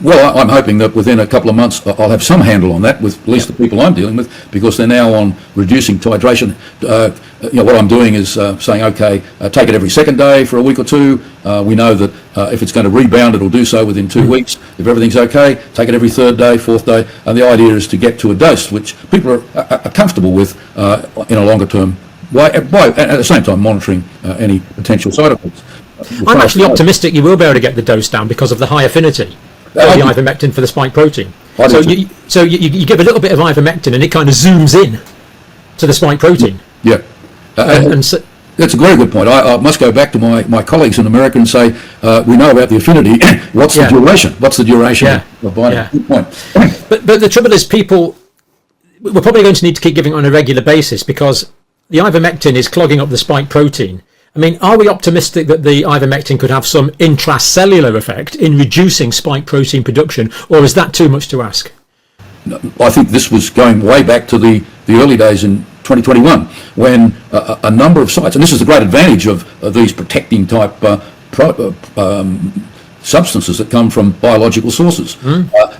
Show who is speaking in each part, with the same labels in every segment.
Speaker 1: Well, I'm hoping that within a couple of months I'll have some handle on that with at least the people I'm dealing with, because they're now on reducing titration. What I'm doing is saying, okay, take it every second day for a week or two. We know that if it's going to rebound, it'll do so within 2 weeks. If everything's okay, take it every third day, fourth day. And the idea is to get to a dose which people are comfortable with in a longer term way, at the same time monitoring any potential side effects.
Speaker 2: I'm actually optimistic you will be able to get the dose down because of the high affinity of the ivermectin for the spike protein. So you give a little bit of ivermectin and it kind of zooms in to the spike protein.
Speaker 1: Yeah. So, that's a very good point. I must go back to my colleagues in America and say, we know about the affinity. What's the duration? What's the duration of binding?
Speaker 2: Yeah.
Speaker 1: Good point.
Speaker 2: But the trouble is, we're probably going to need to keep giving it on a regular basis because the ivermectin is clogging up the spike protein. I mean, are we optimistic that the ivermectin could have some intracellular effect in reducing spike protein production, or is that too much to ask?
Speaker 1: I think this was going way back to the early days in 2021 when a number of sites, and this is the great advantage of these protecting type substances that come from biological sources,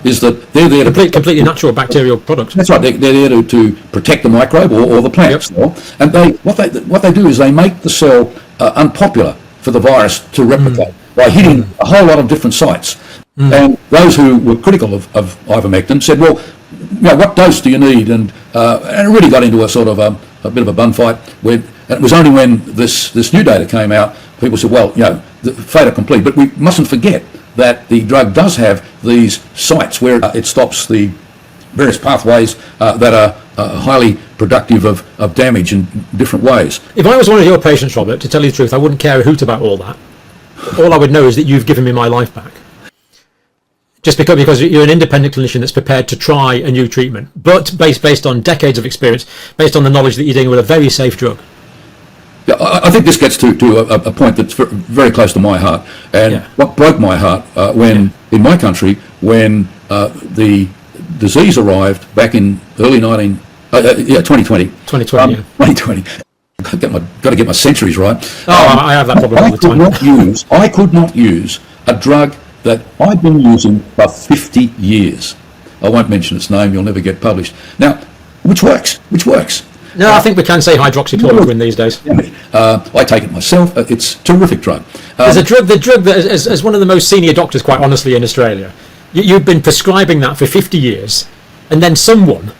Speaker 1: is that they're there to
Speaker 2: completely natural bacterial products.
Speaker 1: That's right. They're there to protect the microbe or the plant cell, and what they do is they make the cell unpopular for the virus to replicate by hitting a whole lot of different sites. And those who were critical of ivermectin said, well, what dose do you need? And it really got into a sort of a bit of a bun fight. And it was only when this new data came out, people said, well, the fait accompli. But we mustn't forget that the drug does have these sites where it stops the various pathways that are highly productive of damage in different ways.
Speaker 2: If I was one of your patients, Robert, to tell you the truth, I wouldn't care a hoot about all that. All I would know is that you've given me my life back. Just because you're an independent clinician that's prepared to try a new treatment, but based on decades of experience, based on the knowledge that you're dealing with a very safe drug.
Speaker 1: Yeah, I think this gets to a point that's very close to my heart. And what broke my heart in my country, when the disease arrived back in early 2020. 2020. Got to get my centuries right.
Speaker 2: I have that problem all the time.
Speaker 1: I could not use a drug that I've been using for 50 years. I won't mention its name, you'll never get published. Now, which works.
Speaker 2: No, I think we can say hydroxychloroquine these days.
Speaker 1: I take it myself. It's a terrific drug.
Speaker 2: There's the drug that, as one of the most senior doctors, quite honestly, in Australia, you've been prescribing that for 50 years, and then someone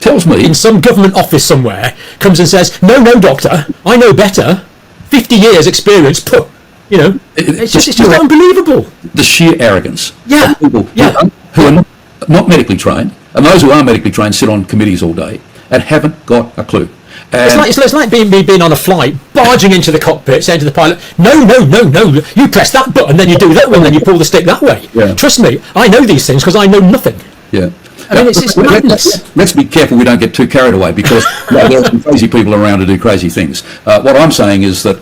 Speaker 1: tells me
Speaker 2: in some government office somewhere comes and says, no, doctor, I know better. 50 years experience, put. It's just unbelievable. The sheer arrogance of people who are not medically trained, and those who are medically trained sit on committees all day and haven't got a clue. It's like being on a flight, barging into the cockpit, saying to the pilot, no, you press that button, then you do that one, then you pull the stick that way. Yeah. Trust me, I know these things because I know nothing.
Speaker 1: Yeah.
Speaker 2: I mean, it's madness.
Speaker 1: Let's be careful we don't get too carried away, because there are some crazy people around to do crazy things. What I'm saying is that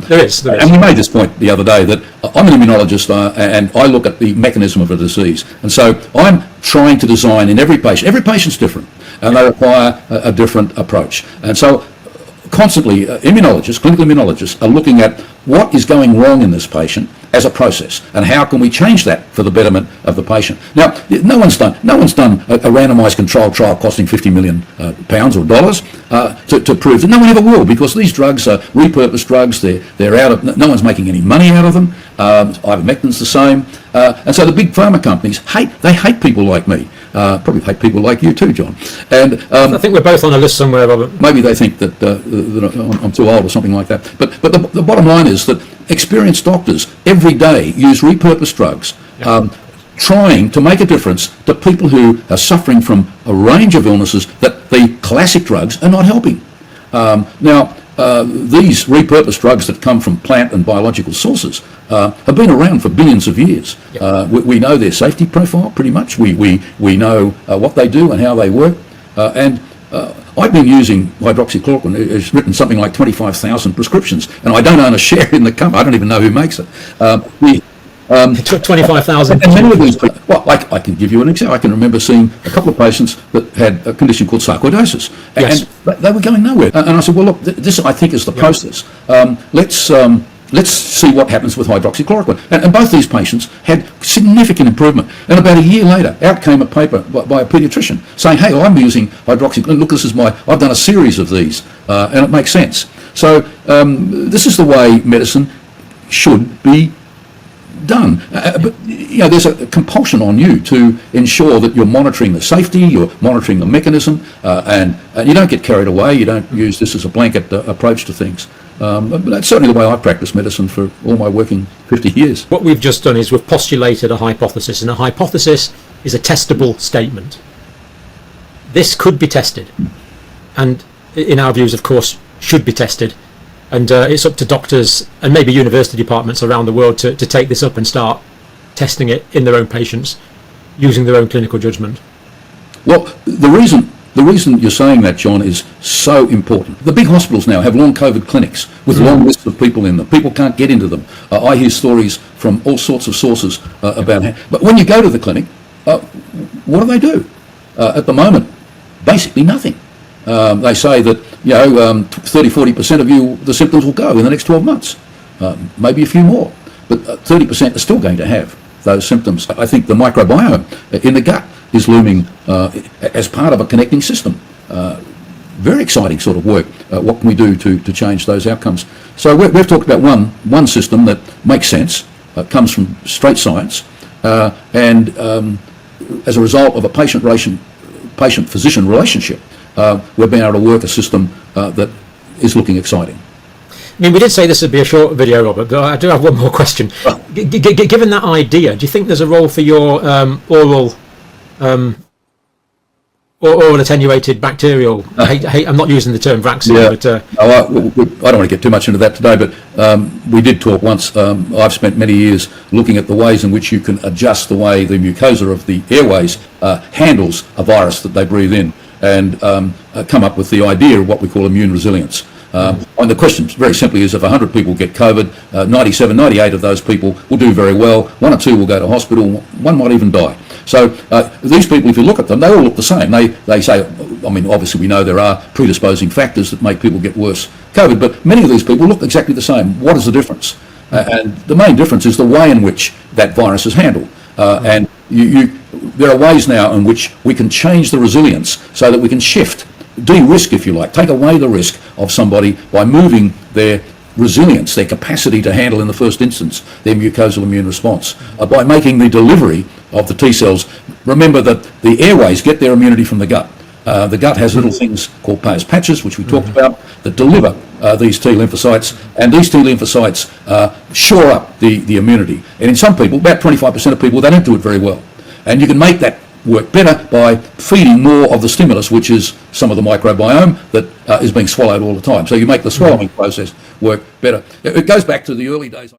Speaker 2: there is.
Speaker 1: And we made this point the other day, that I'm an immunologist and I look at the mechanism of a disease, and so I'm trying to design in every patient's different, and they require a different approach. And so constantly, clinical immunologists are looking at what is going wrong in this patient as a process, and how can we change that for the betterment of the patient. Now, no one's done a randomised controlled trial costing £50 million or dollars to prove that. No one ever will, because these drugs are repurposed drugs. They're out of. No one's making any money out of them. Ivermectin's the same, and so the big pharma companies hate people like me. Probably hate people like you too, John. And
Speaker 2: I think we're both on a list somewhere, Robert.
Speaker 1: Maybe they think that I'm too old or something like that. But the bottom line is that experienced doctors every day use repurposed drugs, trying to make a difference to people who are suffering from a range of illnesses that the classic drugs are not helping. These repurposed drugs that come from plant and biological sources have been around for billions of years. We know their safety profile pretty much. We know what they do and how they work. I've been using hydroxychloroquine. It's written something like 25,000 prescriptions, and I don't own a share in the company. I don't even know who makes it.
Speaker 2: 25,000.
Speaker 1: And many of these people, well, I can give you an example. I can remember seeing a couple of patients that had a condition called sarcoidosis, and they were going nowhere. And I said, well, look, this I think is the process. Let's let's see what happens with hydroxychloroquine. And both these patients had significant improvement. And about a year later, out came a paper by a paediatrician saying, hey, I'm using hydroxychloroquine. Look, I've done a series of these, and it makes sense. So this is the way medicine should be done. But there's a compulsion on you to ensure that you're monitoring the safety, you're monitoring the mechanism, and you don't get carried away. You don't use this as a blanket approach to things. But that's certainly the way I've practiced medicine for all my working 50 years.
Speaker 2: What we've just done is we've postulated a hypothesis, and a hypothesis is a testable statement. This could be tested, and in our views, of course, should be tested. And it's up to doctors and maybe university departments around the world to take this up and start testing it in their own patients, using their own clinical judgment.
Speaker 1: Well, the reason you're saying that, John, is so important. The big hospitals now have long COVID clinics with long lists of people in them. People can't get into them. I hear stories from all sorts of sources about how. But when you go to the clinic, what do? At the moment, basically nothing. They say that 30-40% of you, the symptoms will go in the next 12 months, maybe a few more, but 30% are still going to have those symptoms. I think the microbiome in the gut is looming as part of a connecting system. Very exciting sort of work. What can we do to change those outcomes? So we've talked about one system that makes sense, comes from straight science, and as a result of a patient-physician relationship, we've been able to work a system that is looking exciting.
Speaker 2: I mean, we did say this would be a short video, Robert, but I do have one more question. Given that idea, do you think there's a role for your oral attenuated bacterial? I'm not using the term vaccine, but
Speaker 1: I don't want to get too much into that today, but we did talk once. I've spent many years looking at the ways in which you can adjust the way the mucosa of the airways handles a virus that they breathe in, and come up with the idea of what we call immune resilience. And the question very simply is, if 100 people get COVID, 97, 98 of those people will do very well, 1 or 2 will go to hospital, 1 might even die. So these people, if you look at them, they all look the same. They say, I mean, obviously we know there are predisposing factors that make people get worse COVID, but many of these people look exactly the same. What is the difference? And the main difference is the way in which that virus is handled. And there are ways now in which we can change the resilience so that we can shift, de-risk, if you like, take away the risk of somebody by moving their resilience, their capacity to handle in the first instance their mucosal immune response, by making the delivery of the T cells. Remember that the airways get their immunity from the gut. The gut has little things called Peyer's patches, which we talked about, that deliver these T lymphocytes, and these T lymphocytes shore up the immunity. And in some people, about 25% of people, they don't do it very well. And you can make that work better by feeding more of the stimulus, which is some of the microbiome that is being swallowed all the time. So you make the swallowing process work better. It goes back to the early days.